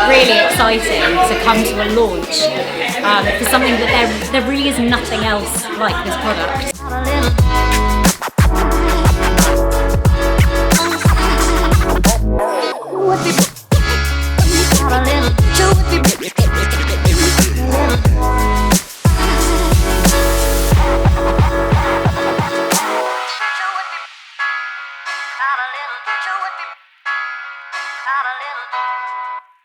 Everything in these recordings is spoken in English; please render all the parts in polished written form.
Really exciting to come to a launch for something that there really is nothing else like this product.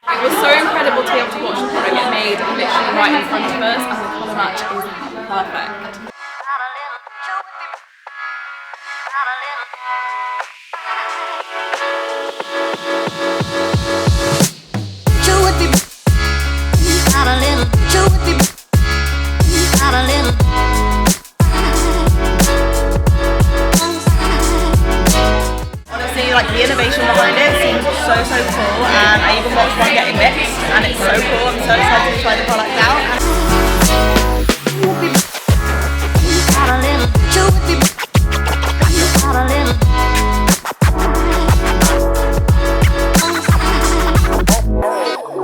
It was so incredible to be able to watch the product get made literally right in front of us, and the colour match is perfect. Like the innovation behind it seems so cool, and I even watched one getting mixed and it's so cool. I'm so excited to try the product out.